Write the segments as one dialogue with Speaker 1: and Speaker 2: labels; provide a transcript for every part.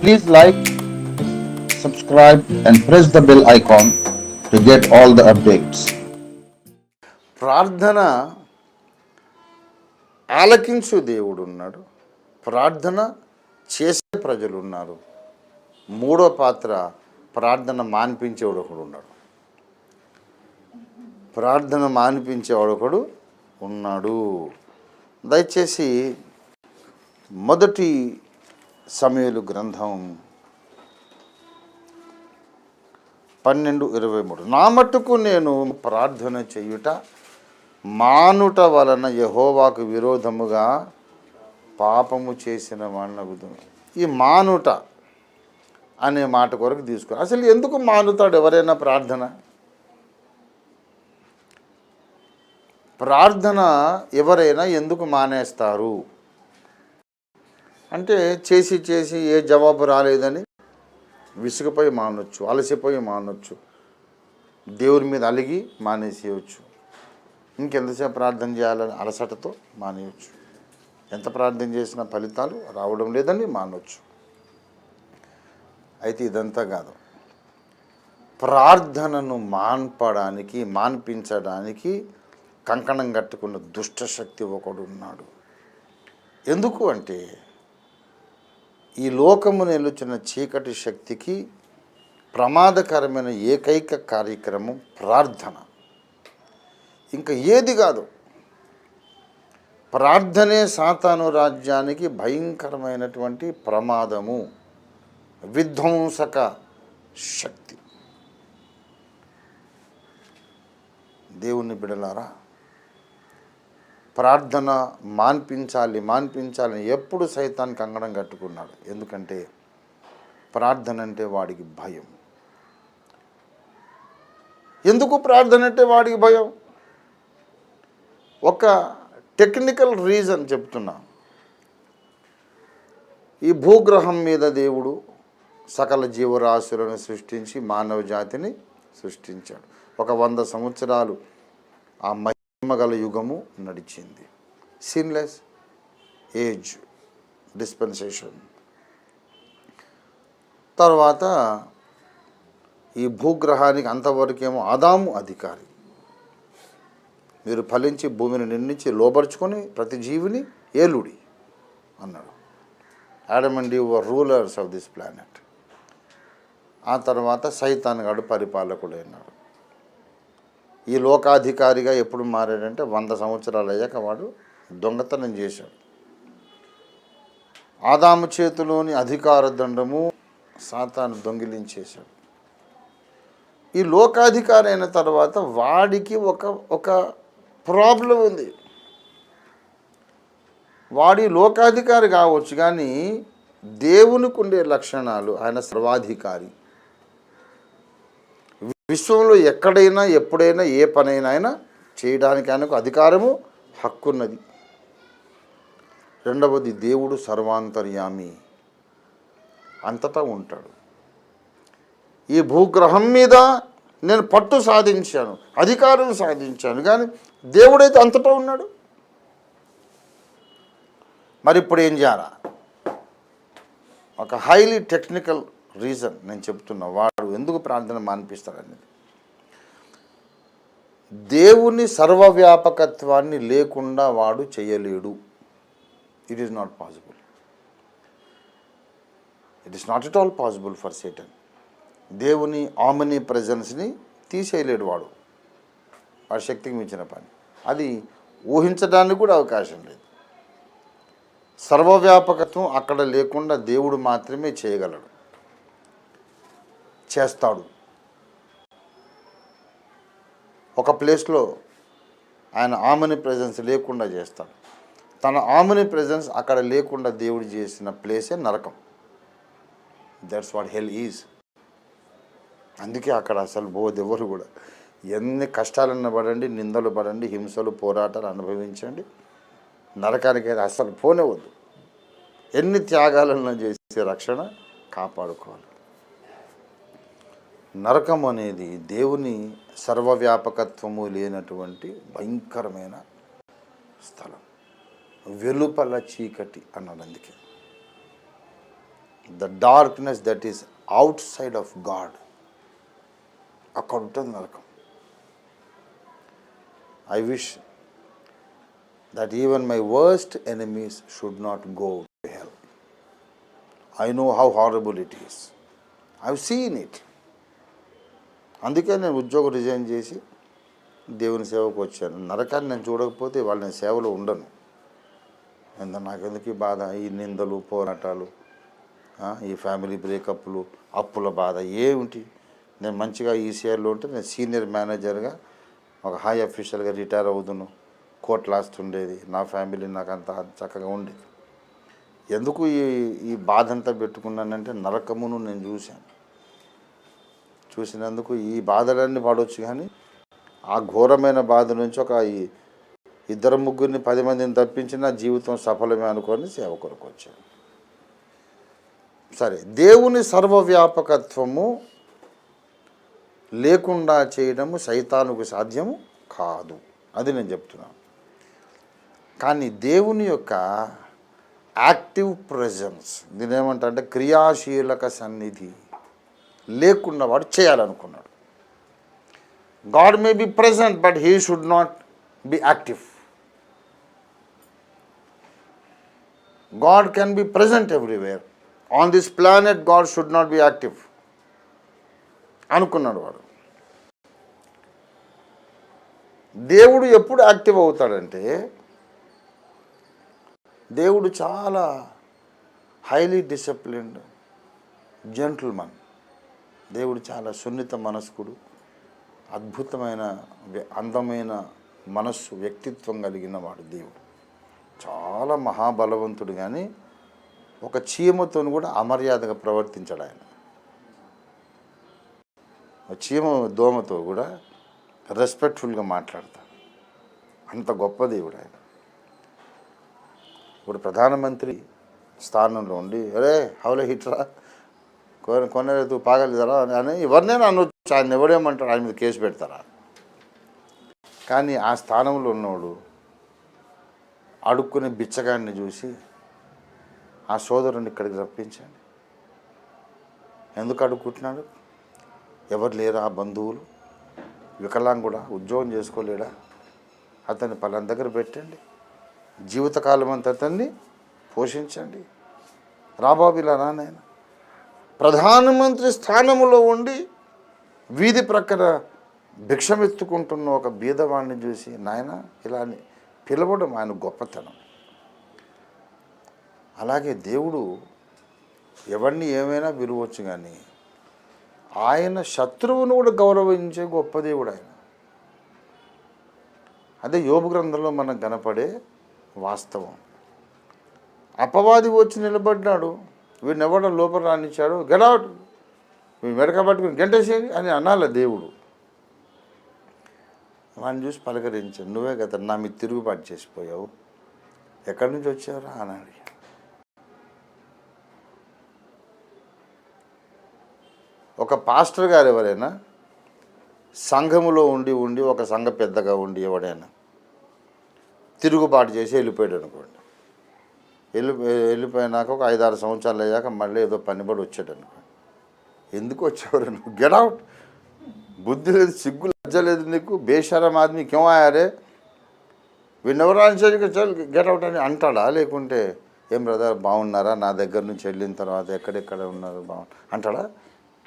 Speaker 1: Please like, subscribe, and press the bell icon to get all the updates.
Speaker 2: ప్రార్థన ఆలకించు దేవుడు ఉన్నాడు, ప్రార్థన చేసే ప్రజలు ఉన్నారు. మూడో పాత్ర ప్రార్థన మాన్పించేవాడు ఒకడు ఉన్నాడు. ప్రార్థన మాన్పించేవాడు ఒకడు ఉన్నాడు. దయచేసి మొదటి సమూయేలు గ్రంథం 12:23 నా మట్టుకు నేను ప్రార్థన చేయుట మానుట వలన యెహోవాకు విరోధముగా పాపము చేసిన వాడినగుదు. ఈ మానుట అనే మాట కొరకు తీసుకుని అసలు ఎందుకు మానుతాడు ఎవరైనా ప్రార్థన ఎవరైనా ఎందుకు మానేస్తారు అంటే చేసి చేసి ఏ జవాబు రాలేదని విసుగుపోయి మానొచ్చు, అలసిపోయి మానొచ్చు, దేవుని మీద అలిగి మానేసేయచ్చు, ఇంకెంతసేపు ప్రార్థన చేయాలని అలసటతో మానేయచ్చు, ఎంత ప్రార్థన చేసినా ఫలితాలు రావడం లేదని మానవచ్చు. అయితే ఇదంతా కాదు, ప్రార్థనను మాన్పించడానికి కంకణం కట్టుకున్న దుష్టశక్తి ఒకడు ఉన్నాడు. ఎందుకు అంటే ఈ లోకము నిలుచున్న చీకటి శక్తికి ప్రమాదకరమైన ఏకైక కార్యక్రమం ప్రార్థన, ఇంకా ఏది కాదు. ప్రార్థనే సాతాను రాజ్యానికి భయంకరమైనటువంటి ప్రమాదము, విధ్వంసక శక్తి. దేవుని బిడలారా, ప్రార్థన మాన్పించాలని ఎప్పుడు సైతానికి కంగడం కట్టుకున్నాడు. ఎందుకంటే ప్రార్థన అంటే వాడికి భయం. ఎందుకు ప్రార్థన అంటే వాడికి భయం? ఒక టెక్నికల్ రీజన్ చెప్తున్నా. ఈ భూగ్రహం మీద దేవుడు సకల జీవరాశులను సృష్టించి మానవ జాతిని సృష్టించాడు. ఒక 100 సంవత్సరాలు ఆ మహిమగల యుగము నడిచింది. Sinless age dispensation. తర్వాత ఈ భూగ్రహానికి అంతవరకేమో ఆదాము అధికారి. మీరు ఫలించి భూమిని నిర్మించి లోబరుచుకొని ప్రతి జీవిని ఏలుడి అన్నాడు. Adam and Eve were rulers of this planet. ఆ తర్వాత సైతాన్ గాడు పరిపాలకుడు అన్నాడు. ఈ లోకాధికారిగా ఎప్పుడు మారాడంటే 100 సంవత్సరాలు అయ్యాక వాడు దొంగతనం చేశాడు. ఆదాము చేతిలోని అధికార దండము సాతాను దొంగిలించేశాడు. ఈ లోకాధికారి అయిన తర్వాత వాడికి ఒక ప్రాబ్లం ఉంది. వాడి లోకాధికారి కావచ్చు, కానీ దేవునికి ఉండే లక్షణాలు, ఆయన సర్వాధికారి. విశ్వంలో ఎక్కడైనా ఎప్పుడైనా ఏ పనైనా ఆయన చేయడానికి ఆయనకు అధికారము, హక్కున్నది. రెండవది, దేవుడు సర్వాంతర్యామి, అంతటా ఉంటాడు. ఈ భూగ్రహం మీద నేను పట్టు సాధించాను, అధికారం సాధించాను, కానీ దేవుడైతే అంతటా ఉన్నాడు. మరి ఇప్పుడు ఏం చేయాలా? ఒక హైలీ టెక్నికల్ రీజన్ నేను చెప్తున్నా, వాడు ఎందుకు ప్రార్థన మాన్పిస్తాడనేది. దేవుని సర్వవ్యాపకత్వాన్ని లేకుండా వాడు చేయలేడు. It is not possible. It is not at all possible for Satan. దేవుని ఆమ్ని ప్రెజెన్స్ని తీసేయలేడు వాడు. వాడి శక్తికి మించిన పని. అది ఊహించడానికి కూడా అవకాశం లేదు. సర్వవ్యాపకత్వం అక్కడ లేకుండా దేవుడు మాత్రమే చేయగలడు, చేస్తాడు. ఒక ప్లేస్లో ఆయన ఆమ్ని ప్రెజెన్స్ లేకుండా చేస్తాడు. తన ఆమ్ని ప్రెజెన్స్ అక్కడ లేకుండా దేవుడు చేసిన ప్లేసే నరకం. That's what hell is. అందుకే అక్కడ అసలు ఎవరు కూడా ఎన్ని కష్టాలన్నా పడండి, నిందలు పడండి, హింసలు, పోరాటాలు అనుభవించండి, నరకానికి అయితే అసలు పోనేవద్దు. ఎన్ని త్యాగాలను చేసే రక్షణ కాపాడుకోవాలి. నరకం అనేది దేవుని సర్వవ్యాపకత్వము లేనటువంటి భయంకరమైన స్థలం. వెలుపల చీకటి అన్నాడు. అందుకే the darkness that is out side of God, అక్కడ ఉంటుంది నరకం. I wish that even my worst enemies should not go to hell. I know how horrible it is. I've seen it. అందుకే నేను ఉద్యోగం రిజైన్ చేసి దేవుని సేవకు వచ్చాను. నరకాన్ని నేను చూడకపోతే వాళ్ళు నేను సేవలో ఉండను. నాకెందుకు ఈ బాధ, ఈ నిందలు, పోరాటాలు, ఈ ఫ్యామిలీ బ్రేకప్లు, అప్పుల బాధ ఏమిటి? నేను మంచిగా ఈసీఆర్లో ఉంటే నేను సీనియర్ మేనేజర్గా ఒక హై అఫీషియల్గా రిటైర్ అవుదును, కోట్ లాస్ట్ ఉండేది, నా ఫ్యామిలీ నాకు అంత చక్కగా ఉండేది. ఎందుకు ఈ బాధ అంతా పెట్టుకున్నానంటే నరకమును నేను చూసినందుకు ఈ బాధలన్నీ పడవచ్చు. కానీ ఆ ఘోరమైన బాధ నుంచి ఒక ఇద్దరు ముగ్గురిని 10 మందిని తప్పించిన జీవితం సఫలమే అనుకొని సేవ కొరకు వచ్చాను. సరే, దేవుని సర్వవ్యాపకత్వము లేకుండా చేయడము సైతానుకు సాధ్యము కాదు, అది నేను చెప్తున్నాను. కానీ దేవుని యొక్క యాక్టివ్ ప్రెజెన్స్, దీని ఏమంటా అంటే క్రియాశీలక సన్నిధి లేకుండా వాడు చేయాలనుకున్నాడు. God may be present but he should not be active. God can be present everywhere. On this planet God should not be active అనుకున్నాడు వాడు. దేవుడు ఎప్పుడు యాక్టివ్ అవుతాడంటే, దేవుడు చాలా హైలీ డిసిప్లిన్డ్ జెంటిల్మన్. దేవుడు చాలా సున్నిత మనస్కుడు, అద్భుతమైన అందమైన మనస్సు, వ్యక్తిత్వం కలిగిన వాడు దేవుడు. చాలా మహాబలవంతుడు. కానీ ఒక చీమతో కూడా అమర్యాదగా ప్రవర్తించాడు ఆయన. చీమ దోమతో కూడా రెస్పెక్ట్ఫుల్గా మాట్లాడతాడు. అంత గొప్ప దేవుడు ఆయన. ఇప్పుడు ప్రధానమంత్రి స్థానంలో ఉండి అరే హౌలే హిట్రా కొనలేదు పాగలేదరా అని ఎవరినైనా అనొచ్చు. ఆయన ఎవడేమంటాడు, ఆయన మీద కేసు పెడతారా? కానీ ఆ స్థానంలో ఉన్నవాడు అడుక్కునే బిచ్చగాడిని చూసి ఆ సోదరుని ఇక్కడికి రప్పించండి. ఎందుకు అడుక్కుంటున్నాడు? ఎవరు లేరా ఆ బంధువులు? వికలాంగుడా, ఉద్యోగం చేసుకోలేడా? అతన్ని పలానా దగ్గర పెట్టండి, జీవితకాలం అంతా అతన్ని పోషించండి. రాబాబు ఇలా నాయన ప్రధానమంత్రి స్థానంలో ఉండి వీధి ప్రక్కన భిక్షమెత్తుకుంటున్న ఒక బీదవాడిని చూసి నాయన ఇలా పిలవడం ఆయన గొప్పతనం. అలాగే దేవుడు ఎవరిని ఏమైనా విలువచ్చు, కానీ ఆయన శత్రువును కూడా గౌరవించే గొప్ప దేవుడు ఆయన. అదే యోబు గ్రంథంలో మనకు కనపడే వాస్తవం. అపవాది వచ్చి నిలబడ్డాడు, వీడిని ఎవడ లోపల రానిచ్చాడు, గెలవట్ వీడు మెడక పట్టుకుని గంటేసేయండి అని అనాల దేవుడు. వాడిని చూసి పలకరించాడు, నువ్వే కదా నా మీద తిరుగుబాటు చేసిపోయావు, ఎక్కడి నుంచి వచ్చావురా అన్నాడు. ఒక పాస్టర్ గారు ఎవరైనా సంఘములో ఉండి ఒక సంఘ పెద్దగా ఉండి ఎవడైనా తిరుగుబాటు చేసి వెళ్ళిపోయాడు అనుకోండి, వెళ్ళిపోయినాక ఒక 5-6 సంవత్సరాలు అయ్యాక మళ్ళీ ఏదో పనిపడి వచ్చాడు అనుకోండి, ఎందుకు వచ్చేవారు నువ్వు? గెట్ అవుట్, బుద్ధి లేదు, సిగ్గు లజ్జ లేదు నీకు, బేషరం ఆద్మీ క్యోం ఆయారే, వీళ్ళెవరు అని గెట్ అవుట్ అని అంటాడా? లేకుంటే ఏం బ్రదర్ బాగున్నారా, నా దగ్గర నుంచి వెళ్ళిన తర్వాత ఎక్కడెక్కడ ఉన్నారు అంటాడా?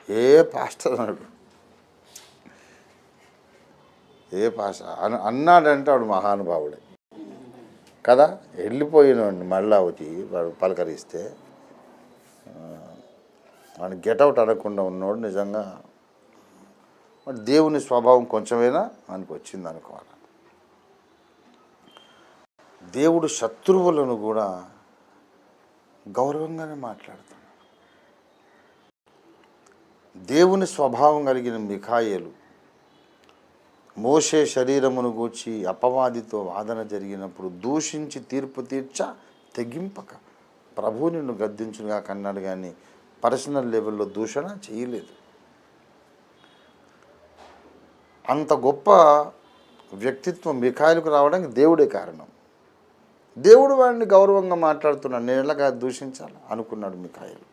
Speaker 2: ఏ పాస్టర్ అన్నాడు, ఏ అన్నాడంటే వాడు మహానుభావుడే కదా. వెళ్ళిపోయినండి మళ్ళా వచ్చి వాడు పలకరిస్తే వాడిని గెటౌట్ అనకుండా ఉన్నవాడు నిజంగా దేవుని స్వభావం కొంచెమైనా మనకు వచ్చింది అనుకోవాలి. దేవుడు శత్రువులను కూడా గౌరవంగానే మాట్లాడతాడు. దేవుని స్వభావం కలిగిన మిఖాయేలు మోషే శరీరమును గూర్చి అపవాదితో వాదన జరిగినప్పుడు దూషించి తీర్పు తీర్చ తెగింపక ప్రభువు నిన్ను గద్దించునుగా కన్నాడు, కానీ పర్సనల్ లెవెల్లో దూషణ చేయలేదు. అంత గొప్ప వ్యక్తిత్వం మిఖాయేలుకు రావడానికి దేవుడే కారణం. దేవుడు వాడిని గౌరవంగా మాట్లాడుతున్నాడు, నేను ఎలాగా దూషించాలి అనుకున్నాడు మిఖాయేలు.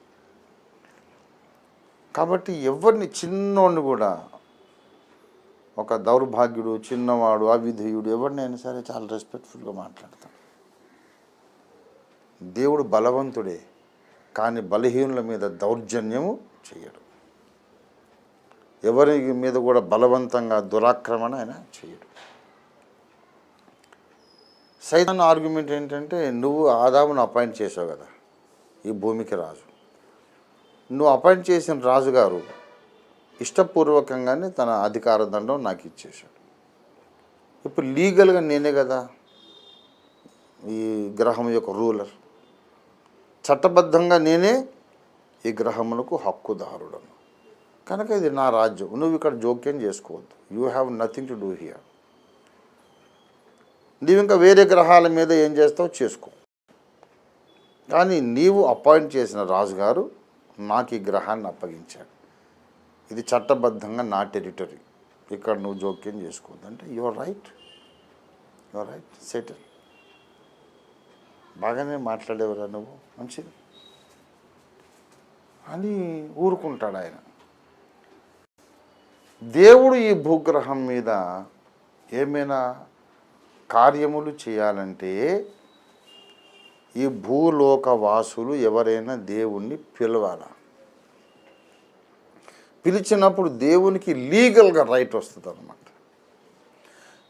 Speaker 2: కాబట్టి ఎవరిని చిన్నోడిని కూడా, ఒక దౌర్భాగ్యుడు, చిన్నవాడు, అవిధేయుడు, ఎవరినైనా సరే చాలా రెస్పెక్ట్ఫుల్గా మాట్లాడతాం. దేవుడు బలవంతుడే, కానీ బలహీనుల మీద దౌర్జన్యము చేయడు. ఎవరి మీద కూడా బలవంతంగా దురాక్రమణ ఆయన చేయడు. సైతాన్ ఆర్గ్యుమెంట్ ఏంటంటే, నువ్వు ఆదామును అపాయింట్ చేసావు కదా ఈ భూమికి రాజు. నువ్వు అపాయింట్ చేసిన రాజుగారు ఇష్టపూర్వకంగానే తన అధికార దండం నాకు ఇచ్చేశాడు. ఇప్పుడు లీగల్గా నేనే కదా ఈ గ్రహం యొక్క రూలర్. చట్టబద్ధంగా నేనే ఈ గ్రహములకు హక్కుదారుడను. కనుక ఇది నా రాజ్యం, నువ్వు ఇక్కడ జోక్యం చేసుకోవద్దు. You have nothing to do here. నీవు ఇంకా వేరే గ్రహాల మీద ఏం చేస్తావు చేసుకో, కానీ నీవు అపాయింట్ చేసిన రాజుగారు నాకు ఈ గ్రహాన్ని అప్పగించాడు. ఇది చట్టబద్ధంగా నా టెరిటరీ, ఇక్కడ నువ్వు జోక్యం చేసుకోవద్దు అంటే యువర్ రైట్, సెటిల్. బాగానే మాట్లాడేవరా నువ్వు, మంచిది అని ఊరుకుంటాడు ఆయన. దేవుడు ఈ భూగ్రహం మీద ఏమైనా కార్యములు చేయాలంటే ఈ భూలోక వాసులు ఎవరైనా దేవుణ్ణి పిలవాలా. పిలిచినప్పుడు దేవునికి లీగల్గా రైట్ వస్తుంది అన్నమాట.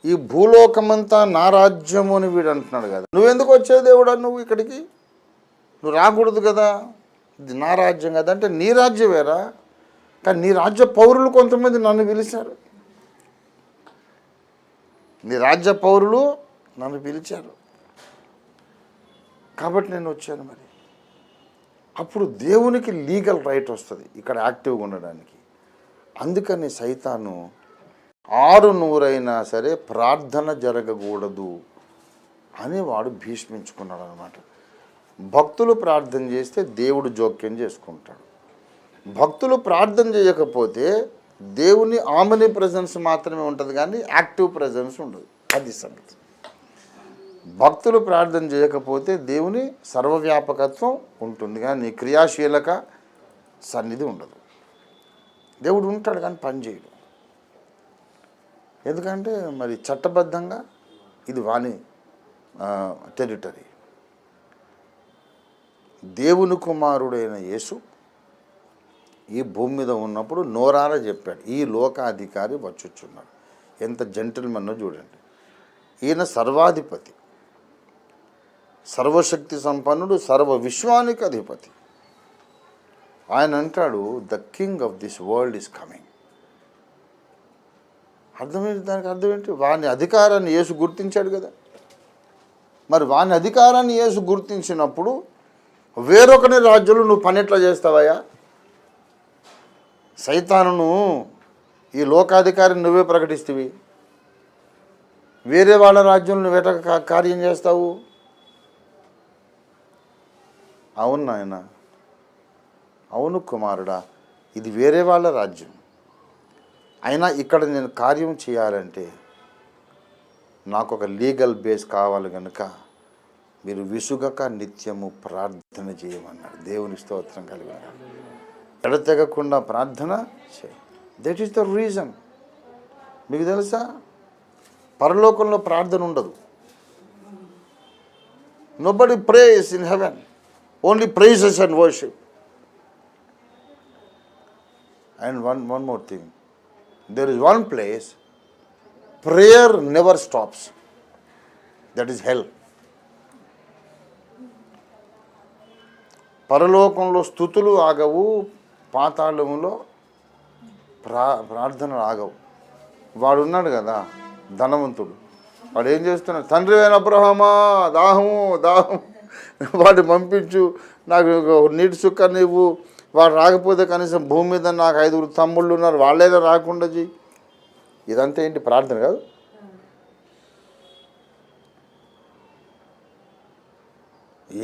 Speaker 2: ఈ భూలోకమంతా నా రాజ్యము అని వీడు అంటున్నాడు కదా, నువ్వెందుకు వచ్చావు దేవుడా నువ్వు ఇక్కడికి? నువ్వు రాకూడదు కదా, ఇది నా రాజ్యం కదా అంటే నీ రాజ్యమేరా, కానీ నీ రాజ్య పౌరులు కొంతమంది నన్ను పిలిచారు. నీ రాజ్య పౌరులు నన్ను పిలిచారు కాబట్టి నేను వచ్చాను. మరి అప్పుడు దేవునికి లీగల్ రైట్ వస్తుంది ఇక్కడ యాక్టివ్గా ఉండడానికి. అందుకని సైతాను 600 సరే ప్రార్థన జరగకూడదు అని వాడు భీష్మించుకున్నాడు అనమాట. భక్తులు ప్రార్థన చేస్తే దేవుడు జోక్యం చేసుకుంటాడు. భక్తులు ప్రార్థన చేయకపోతే దేవుని ఆమని ప్రెజెన్స్ మాత్రమే ఉంటుంది, కానీ యాక్టివ్ ప్రెజెన్స్ ఉండదు. అది సంగతి. భక్తులు ప్రార్థన చేయకపోతే దేవుని సర్వవ్యాపకత్వం ఉంటుంది, కానీ క్రియాశీలక సన్నిధి ఉండదు. దేవుడు ఉంటాడు కానీ పని చేయడు. ఎందుకంటే మరి చట్టబద్ధంగా ఇది వాని టెరిటరీ. దేవుని కుమారుడైన యేసు ఈ భూమి మీద ఉన్నప్పుడు నోరారా చెప్పాడు, ఈ లోకాధికారి వచ్చుచున్నాడు. ఎంత జెంటిల్మన్నో చూడండి. ఈయన సర్వాధిపతి, సర్వశక్తి సంపన్నుడు, సర్వ విశ్వానికి అధిపతి. ఆయన అంటాడు, the king of this world is coming. అర్థమేంటి? దానికి అర్థం ఏంటి? వాని అధికారాన్ని యేసు గుర్తించాడు కదా. మరి వాని అధికారాన్ని యేసు గుర్తించినప్పుడు వేరొకని రాజ్యంలో నువ్వు పని ఎట్లా చేస్తావయ్యా? సైతానును ఈ లోకాధికారిని నువ్వే ప్రకటిస్తేవి, వేరే వాళ్ళ రాజ్యంలో నువ్వేట కార్యం చేస్తావు? అవును నాయన, అవును కుమారుడా, ఇది వేరే వాళ్ళ రాజ్యం. అయినా ఇక్కడ నేను కార్యం చేయాలంటే నాకు ఒక లీగల్ బేస్ కావాలి కనుక మీరు విసుగక నిత్యము ప్రార్థన చేయమన్నాడు. దేవుని స్తోత్రం కలిగిన ఎడతెగకుండా ప్రార్థన చేయి. That is the reason. మీకు తెలుసా, పరలోకంలో ప్రార్థన ఉండదు. Nobody prays in heaven, only praises and worship. And one more thing, there is one place prayer never stops, that is hell. పరలోకంలో స్తుతులు ఆగవు, పాతాళములో ప్రార్థనలు ఆగవు. వాడు ఉన్నాడు కదా ధనవంతుడు, వాడు ఏం చేస్తున్నాడు? తండ్రి అయిన అబ్రహామా, దాహము దాహం, వాడు పంపించు, నాకు నీటి సుక్క నీవు. వాడు రాకపోతే కనీసం భూమి మీద నాకు 5 తమ్ముళ్ళు ఉన్నారు, వాళ్ళైనా రాకుండా చెయ్యి. ఇదంతా ఏంటి? ప్రార్థన కాదు.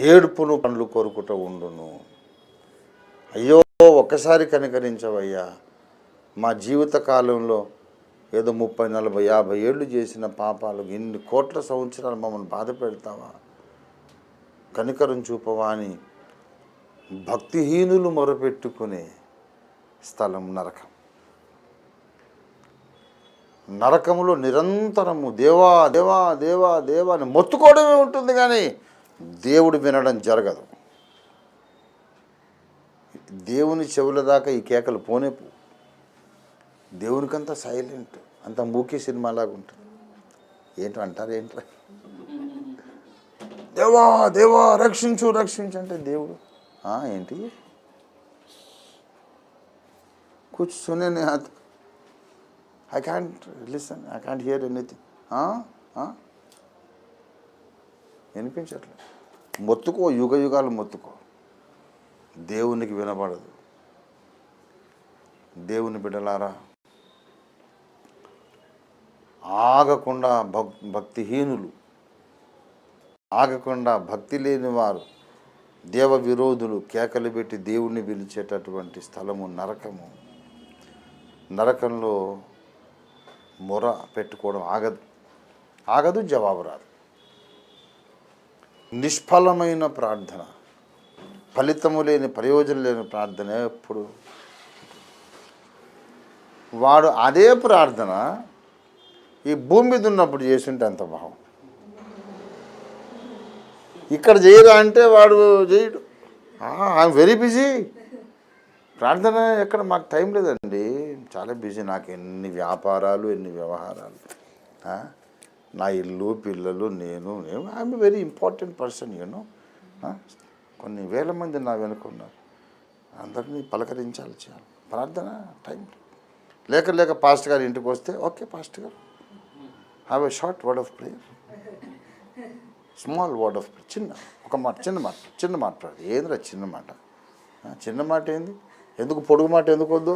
Speaker 2: ఏడుపును పండ్లు కోరుకుంటూ ఉండును. అయ్యో ఒక్కసారి కనికరించవయ్యా, మా జీవిత కాలంలో ఏదో 30, 40, 50 ఏళ్ళు చేసిన పాపాలు ఇన్ని కోట్ల సంవత్సరాలు మమ్మల్ని బాధ పెడతావా? కనికరం చూపవా అని భక్తిహీనులు మొరపెట్టుకునే స్థలం నరకం. నరకములో నిరంతరము దేవా దేవా దేవా దేవా అని మొత్తుకోవడమే ఉంటుంది, కానీ దేవుడు వినడం జరగదు. దేవుని చెవుల దాకా ఈ కేకలు పోనే పో. దేవునికంతా సైలెంట్, అంత మూకీ సినిమాలాగా ఉంటుంది. ఏంటో అంటారు, ఏంట్రా దేవా దేవా రక్షించు రక్షించు అంటే దేవుడు ఏంటి కూర్చునే I can't listen, I can't hear anything. వినిపించట్లేదు. మొత్తుకో, యుగ యుగాలు మొత్తుకో, దేవునికి వినబడదు. దేవుని బిడ్డలారా, ఆగకుండా భక్తిహీనులు, ఆగకుండా భక్తి లేని వారు, దేవ విరోధులు కేకలు పెట్టి దేవుణ్ణి పిలిచేటటువంటి స్థలము నరకము. నరకంలో మొర పెట్టుకోవడం ఆగదు, జవాబు రాదు. నిష్ఫలమైన ప్రార్థన, ఫలితము లేని, ప్రయోజనం లేని ప్రార్థన ఎప్పుడు. వాడు అదే ప్రార్థన ఈ భూమి మీద ఉన్నప్పుడు చేస్తుంటే అంత భావం. ఇక్కడ చేయరా అంటే వాడు చేయడు. I'm very busy. ప్రార్థన ఎక్కడ, మాకు టైం లేదండి, చాలా బిజీ, నాకు ఎన్ని వ్యాపారాలు, ఎన్ని వ్యవహారాలు, నా ఇల్లు, పిల్లలు, నేను I'm very important person, you know. కొన్ని వేల మంది నా వెనుకున్నారు, అందరినీ పలకరించాలి, చేయాలి. ప్రార్థన టైం లేక పాస్టర్ గారు ఇంటికి వస్తే, ఓకే పాస్టర్ గారు, have a short word of prayer, small word of prayer, ఒక మాట, చిన్న మాట. ఏందిరా చిన్న మాట? చిన్న మాట ఏంది? ఎందుకు పొడుగు మాట ఎందుకు వద్దు?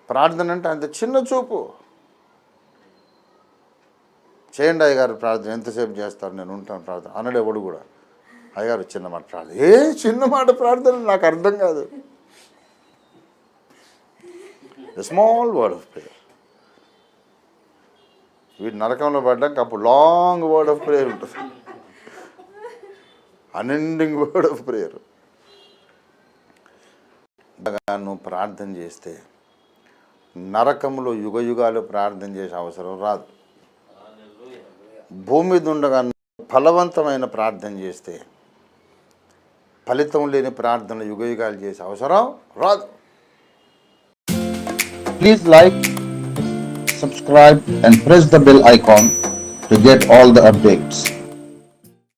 Speaker 2: ప్రార్థన అంటే అంత చిన్న చూపు. చేయండి అయ్యగారు ప్రార్థన, ఎంతసేపు చేస్తారు, నేను ఉంటాను ప్రార్థన అనడు ఎవడు కూడా. అయ్యగారు చిన్న మాట ప్రార్థన, చిన్న మాట ప్రార్థన నాకు అర్థం కాదు. Small word of prayer. వీటి నరకంలో పడ్డాక అప్పుడు లాంగ్ వర్డ్ ఆఫ్ ప్రేయర్ ఉంటుంది, అన్ఎండింగ్ వర్డ్ ఆఫ్ ప్రేయర్. నువ్వు ప్రార్థన చేస్తే నరకంలో యుగ యుగాలు ప్రార్థన చేసే అవసరం రాదు. భూమి మీద ఉండగా ఫలవంతమైన ప్రార్థన చేస్తే ఫలితం లేని ప్రార్థన యుగ యుగాలు చేసే అవసరం రాదు.
Speaker 1: Please like, subscribe and press the bell icon to get all the updates.